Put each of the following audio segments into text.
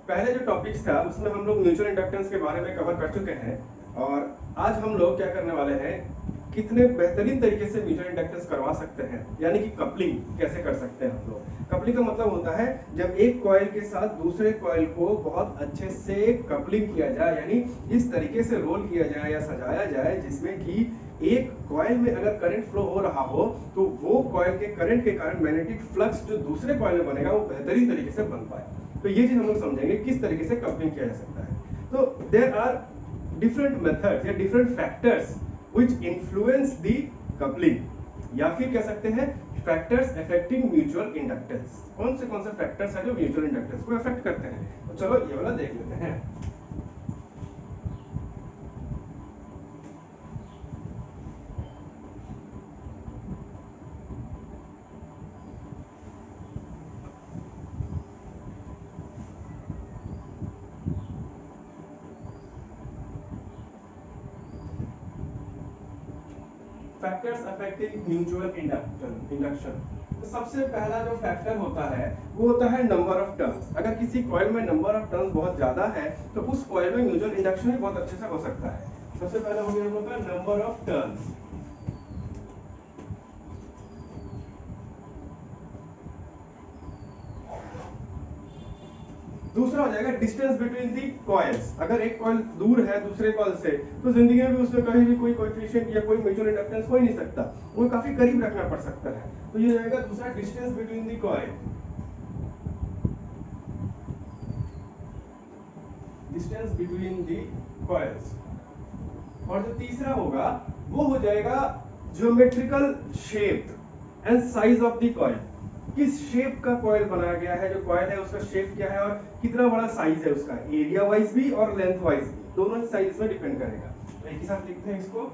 पहले जो टॉपिक्स था उसमें हम लोग म्यूचुअल इंडक्टेंस के बारे में कवर कर चुके हैं और आज हम लोग क्या करने वाले हैं, कितने बेहतरीन तरीके से म्यूचुअल इंडक्टेंस करवा सकते हैं, यानी कि कपलिंग कैसे कर सकते हैं हम लोग। कपलिंग का मतलब होता है जब एक कॉइल के साथ दूसरे कॉइल को बहुत अच्छे से कपलिंग किया जाए, यानी इस तरीके से रोल किया जाए या सजाया जाए जिसमें कि एक कॉइल में अगर करंट फ्लो हो रहा हो तो वो कॉइल के करंट के कारण मैग्नेटिक फ्लक्स जो दूसरे कॉइल में बनेगा वो बेहतरीन तरीके से बन पाए। तो ये चीज हम लोग समझेंगे किस तरीके से कपलिंग किया जा सकता है। तो देयर आर डिफरेंट मेथड्स या different factors which influence the coupling, या फिर कह सकते हैं फैक्टर्स अफेक्टिंग म्यूचुअल इंडक्टेंस। कौन से फैक्टर्स हैं जो म्यूचुअल इंडक्टेंस को अफेक्ट करते हैं, तो चलो ये वाला देख लेते हैं। Factors affecting mutual induction. तो सबसे पहला जो फैक्टर होता है वो होता है नंबर ऑफ टर्न्स। अगर किसी कॉइल में नंबर ऑफ टर्न्स बहुत ज्यादा है तो उस कॉइल में म्यूचुअल इंडक्शन भी बहुत अच्छे से हो सकता है। सबसे पहला हो गया हम लोग का नंबर ऑफ टर्न्स। दूसरा हो जाएगा डिस्टेंस बिटवीन दी कॉइल्स। अगर एक कॉइल दूर है दूसरे कॉइल से तो जिंदगी में भी उसमें कहीं भी कोई कोएफिशिएंट या कोई म्यूचुअल इंडक्टेंस हो ही नहीं सकता, वो काफी करीब रखना पड़ सकता है। तो ये जाएगा दूसरा distance between the coil, distance between the coils. और जो तीसरा होगा वो हो जाएगा geometrical shape and size of the coil. किस शेप का कॉइल बनाया गया है, जो कॉइल है उसका शेप क्या है और कितना बड़ा साइज है उसका, एरिया वाइज भी और लेंथ वाइज भी, दोनों साइज में डिपेंड करेगा। तो एक ही साथ लिखते हैं इसको।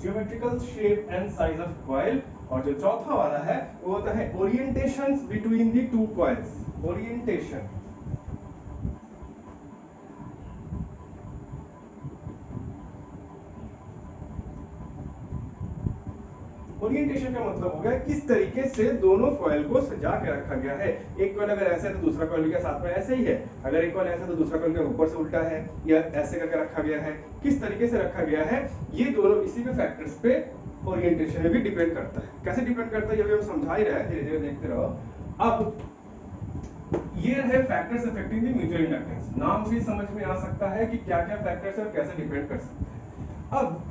Geometrical shape and size of coil. और जो चौथा वाला है वो होता है orientations between the two coils. Orientation, orientation का मतलब हो गया किस तरीके से दोनों कॉइल को सजा के रखा गया है। एक कॉइल अगर ऐसे है तो दूसरा कॉइल के साथ में ऐसे ही है, अगर एक कॉइल ऐसा है तो दूसरा कॉइल के ऊपर से उल्टा है या ऐसे करके रखा गया है, किस तरीके से रखा गया है, ये दोनों इसी के फैक्टर्स पे ओरिएंटेशन में भी डिपेंड करता है। कैसे डिपेंड करता है ये भी हम समझा ही रहे हैं, धीरे धीरे देखते रहो। अब ये है factors affecting the mutual inductance. नाम से समझ में आ सकता है कि क्या क्या फैक्टर्स है और कैसे डिपेंड कर सकते हैं। अब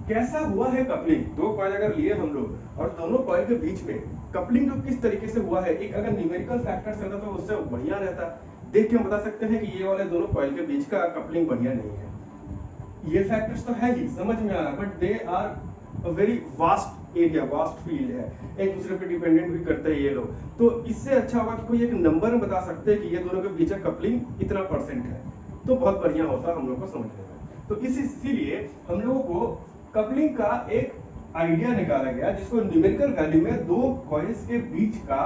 कैसा हुआ है कपलिंग, दो कॉइल अगर लिए हम लोग और दोनों कॉइल के बीच में कपलिंग तो किस तरीके से हुआ है, एक अगर न्यूमेरिकल फैक्टर्स रहता तो उससे बढ़िया रहता। देख के हम बता सकते हैं कि ये वाले दोनों कॉइल के बीच का कपलिंग बढ़िया नहीं है। ये फैक्टर्स तो है ही, समझ में आ रहा, but they are a very vast area, vast field है, एक दूसरे पे डिपेंडेंट भी करते हैं ये लोग। तो इससे अच्छा होगा कि कोई एक नंबर में बता सकते हैं कि ये दोनों के बीच का कपलिंग इतना परसेंट है, तो बहुत बढ़िया होता हम लोग को समझने में। तो इसीलिए हम लोगों को कपलिंग का एक आइडिया निकाला गया जिसको न्यूमेरिकल वैल्यू में दो कॉइल्स के बीच का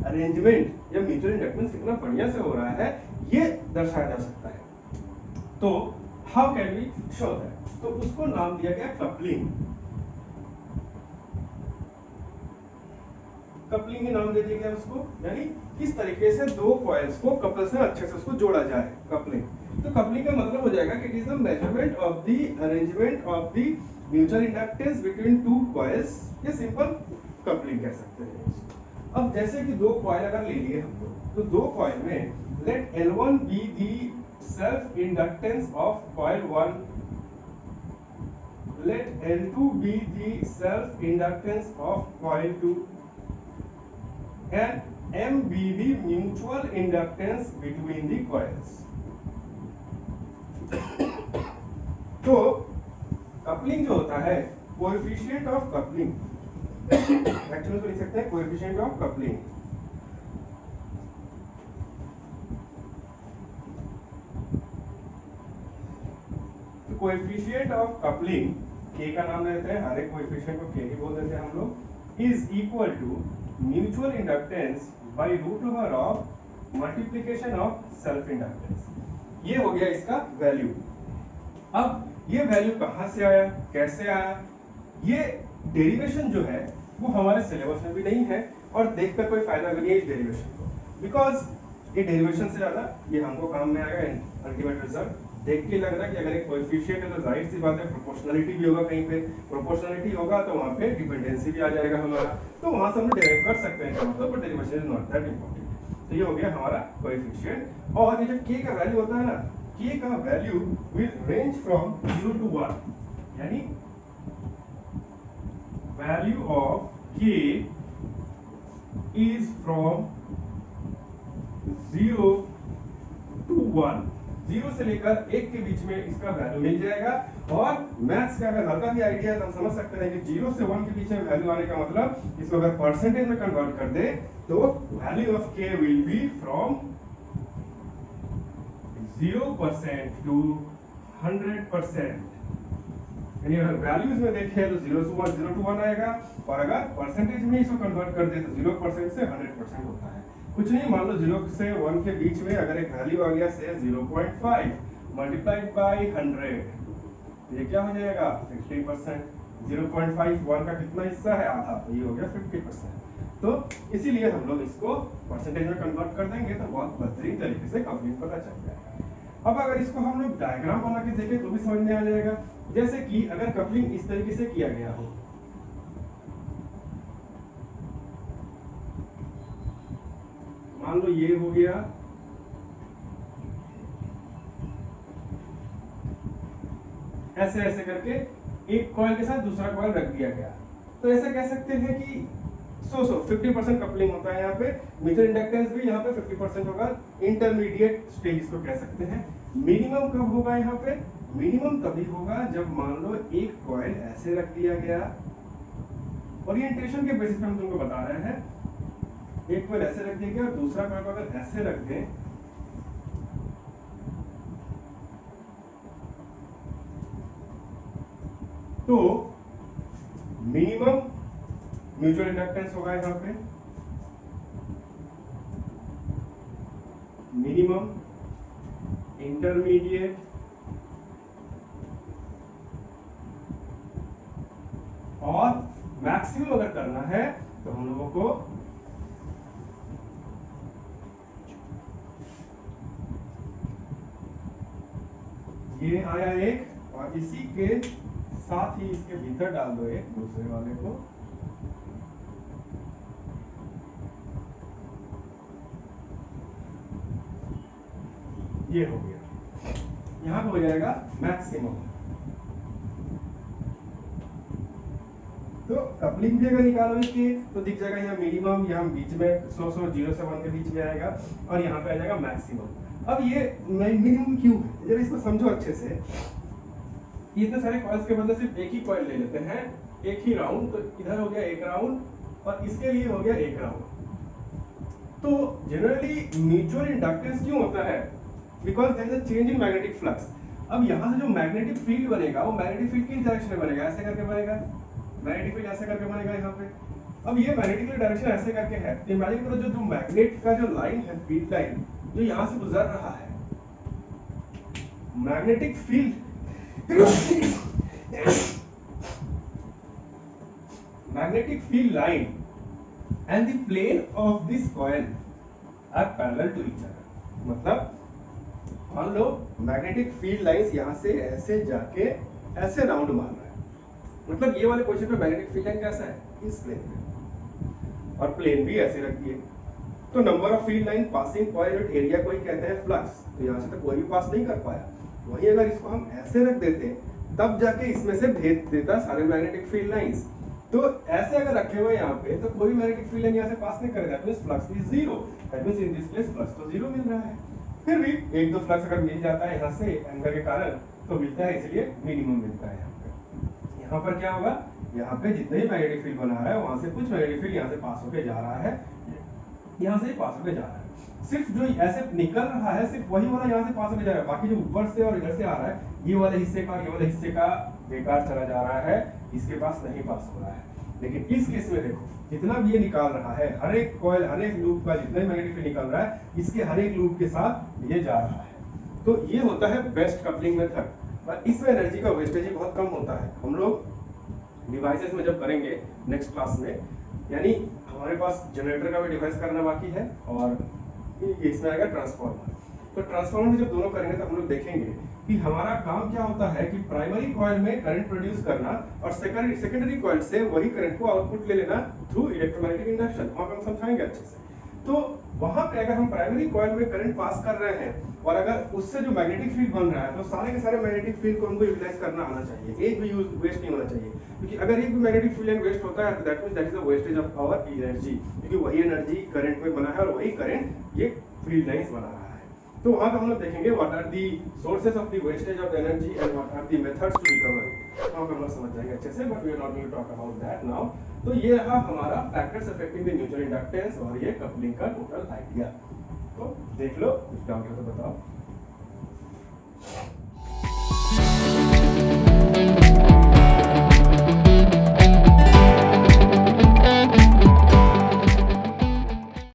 अरेंजमेंट या म्यूचुअल इंडक्टेंस कितना बढ़िया से हो रहा है ये दर्शाया जा सकता है। तो how can we show that, तो उसको नाम दिया गया कपलिंग। कपलिंग ही नाम दे दिया गया उसको, यानी किस तरीके से दो कॉइल्स को कपल से अच्छे से उसको जोड़ा जाए, कपलिंग। तो कपलिंग का मतलब हो जाएगा कि it is the measurement of the arrangement of the mutual inductance between two coils, ये सिंपल कपलिंग कह सकते हैं। अब जैसे कि दो कॉइल अगर ले लिए हम लोग, तो दो कॉइल में let L1 be the self inductance of coil 1, let L2 be the self inductance of coil 2 and M be the mutual inductance between the coils. तो कपलिंग जो होता है, कोएफिशिएंट ऑफ कपलिंग, एक्चुअली इसको लिख सकते हैं coefficient of coupling. तो coefficient of coupling K का नाम देते हैं, हर एक कोएफिशिएंट को K ही बोल देते हैं हम लोग, is equal to mutual inductance by root over of multiplication of self inductance. ये हो गया इसका वैल्यू। अब ये वैल्यू कहाँ से आया, कैसे आया, ये डेरिवेशन जो है वो हमारे सिलेबस में भी नहीं है और देखकर कोई फायदा नहीं है इस डेरिवेशन को, बिकॉज ये डेरिवेशन से ज्यादा ये हमको काम में आएगा अल्टीमेट रिजल्ट। देख के लग रहा है कि अगर एक कोएफिशिएंट है तो जाहिर सी बात है प्रोपोर्शनलिटी भी होगा, कहीं पे प्रोपोर्शनलिटी होगा तो वहाँ पे डिपेंडेंसी भी आ जाएगा हमारा, तो वहाँ से हम डेराइव कर सकते हैं मतलब, but derivation is not that important. तो ये हो गया हमारा कोएफिशिएंट। और ये जो k का वैल्यू होता है ना, k का value will range from 0 to 1, यानी value of k is from 0 to 1, 0 से लेकर 1 के बीच में इसका वैल्यू मिल जाएगा। और मैथ्स का अगर हल्का भी आइडिया तो हम समझ सकते हैं कि 0 से 1 के बीच में वैल्यू आने का मतलब इसको अगर परसेंटेज में कन्वर्ट कर दे तो value of k will be from 0% to 100%। यानी अगर वैल्यूज में देखें तो 0 to 1 आएगा, और अगर परसेंटेज में इसको कन्वर्ट कर दे तो 0% से 100% होता है। कुछ नहीं, मान लो 0 से 1 के बीच में अगर एक वैल्यू आ गया से 0.5 मल्टीप्लाइड बाय 100, ये क्या हो जाएगा 50%। 0.5 1 का कितना हिस्सा है, आधा, तो ये हो गया 50%। तो इसीलिए हम लोग इसको परसेंटेज में कन्वर्ट कर देंगे तो बहुत बेहतरीन तरीके से कपलिंग पता चल जाएगा। अब अगर इसको हम लोग डायग्राम बना के देखें तो भी समझ में आ जाएगा। जैसे कि अगर कपलिंग इस तरीके से किया गया हो, मान लो ये हो गया, ऐसे ऐसे करके एक कॉइल के साथ दूसरा कॉइल रख दिया गया, तो ऐसा कह सकते हैं कि 50% कपलिंग होता है यहाँ पे। म्यूचुअल इंडक्टेंस भी यहाँ पे 50% होगा। इंटरमीडिएट स्टेज इसको कह सकते हैं। मिनिमम कब होगा यहाँ पे, मिनिमम तभी होगा जब मान लो एक कॉइल ऐसे रख दिया गया, ओरिएंटेशन के बेसिस पे हम तुमको बता रहे हैं, एक कॉइल ऐसे रख दिया गया और दूसरा कॉइल को अगर ऐसे रख दें तो मिनिमम म्यूचुअल इंडक्टेंस होगा यहाँ पे, मिनिमम इंटरमीडिएट और मैक्सिमम अगर करना है तो हम लोगों को ये आया एक, और इसी के साथ ही इसके भीतर डाल दो एक दूसरे वाले को, ये हो गया, यहां पे हो जाएगा मैक्सिमम। तो कपलिंग भी अगर निकालोगे इसकी तो दिख जाएगा यहाँ मिनिमम, यहाँ बीच में 100 0 से 1 के बीच में आएगा, और यहाँ पे आ जाएगा मैक्सिमम। अब ये मिनिमम क्यों है, जरा इसको समझो अच्छे से। इतने सारे कॉइल्स के बदले सिर्फ एक ही कॉइल ले लेते हैं, एक ही राउंड, तो इधर हो गया एक राउंड और इसके लिए हो गया एक राउंड। तो जनरली म्यूचुअल इंडक्टेंस क्यों होता है, because there is a change in magnetic flux. अब यहाँ से जो मैग्नेटिक फील्ड बनेगा वो मैग्नेटिक फील्ड किस डायरेक्शन में बनेगा, ऐसे करके बनेगा, मैग्नेटिक फील्ड ऐसे करके बनेगा यहाँ पे। अब ये मैग्नेटिक डायरेक्शन ऐसे करके है, तो इमेजिन करो जो मैग्नेट का जो लाइन है, फील्ड लाइन जो यहाँ से गुजर रहा है, magnetic field magnetic field line and the plane of this coil are parallel to each other। मतलब मान लो मैग्नेटिक फील्ड लाइंस यहाँ से ऐसे जाके ऐसे राउंड मार रहा है, मतलब ये वाले क्वेश्चन पे मैग्नेटिक फील्ड लाइन कैसा है, इस प्लेन पे, और प्लेन भी ऐसे रख दिए। तो number of field line passing point area को ही कहते हैं फ्लक्स, तो यहाँ से तो कोई भी पास नहीं कर पाया। वही अगर इसको हम ऐसे रख देते तब जाके इसमें से भेज देता सारे मैग्नेटिक फील्ड लाइंस। तो ऐसे अगर रखे हुए यहाँ पे तो कोई मैग्नेटिक फील्ड लाइन यहाँ से पास नहीं करेगा, तो flux is zero, that means in this case flux तो जीरो मिल रहा है। फिर भी एक दो फ्लक्स अगर मिल जाता है यहाँ से एंगल के कारण तो मिलता है, इसलिए मिनिमम मिलता है यहाँ पे। यहाँ पर क्या होगा, यहाँ पे जितने ही मैग्नेटिक फील्ड बना रहा है वहां से कुछ मैग्नेटिक फील्ड यहाँ से पास होके जा रहा है, यहाँ से पास होके जा रहा है। सिर्फ जो ऐसे निकल रहा है सिर्फ वही वाला यहाँ से पास होके जा रहा है, बाकी जो ऊपर से और इधर से आ रहा है ये वाले हिस्से का ये वाले हिस्से का बेकार चला जा रहा है, इसके पास नहीं पास हो रहा है। लेकिन इस केस में देखो जितना भी ये निकाल रहा है, हर एक कॉइल हर एक लूप का जितना मैग्नेटिक फील्ड निकल रहा है इसके हर एक लूप के साथ ये जा रहा है। तो ये होता है बेस्ट कपलिंग मेथड। और इसमें एनर्जी का वेस्टेज ही बहुत कम होता है। हम लोग डिवाइसेस में जब करेंगे नेक्स्ट क्लास में, यानी हमारे पास जनरेटर का भी डिवाइस करना बाकी है और इसमें आएगा ट्रांसफार्मर। तो ट्रांसफार्मर में जब दोनों करेंगे तो हम लोग देखेंगे कि हमारा काम क्या होता है कि प्राइमरी कॉइल में करंट प्रोड्यूस करना और सेकेंडरी कॉइल से वही करंट को आउटपुट ले लेना थ्रू इलेक्ट्रोमैग्नेटिक इंडक्शन। वहां पे हम समझाएंगे अच्छे से। तो वहां पे अगर हम प्राइमरी कॉइल में करंट पास कर रहे हैं और अगर उससे जो मैग्नेटिक फील्ड बन रहा है तो सारे के सारे मैग्नेटिक फील्ड को हमको यूटिलाइज करना आना चाहिए, एक भी यूज वेस्ट नहीं होना चाहिए। क्योंकि अगर एक भी मैग्नेटिक फील्ड वेस्ट होता है तो that means that is the wastage of our energy, क्योंकि वही एनर्जी करंट में बना है और वही करंट ये फील्ड लाइंस बना रहा है। तो वहां पे हम लोग देखेंगे what are the sources of the wastage of energy and what are the methods to recover it. वहां पे हम लोग समझ जाएंगे अच्छे से, but we are not going to talk about that now. तो ये रहा हमारा factors affecting the mutual inductance और ये कपलिंग का टोटल आइडिया। तो देख लो, कुछ डाउट है तो बताओ।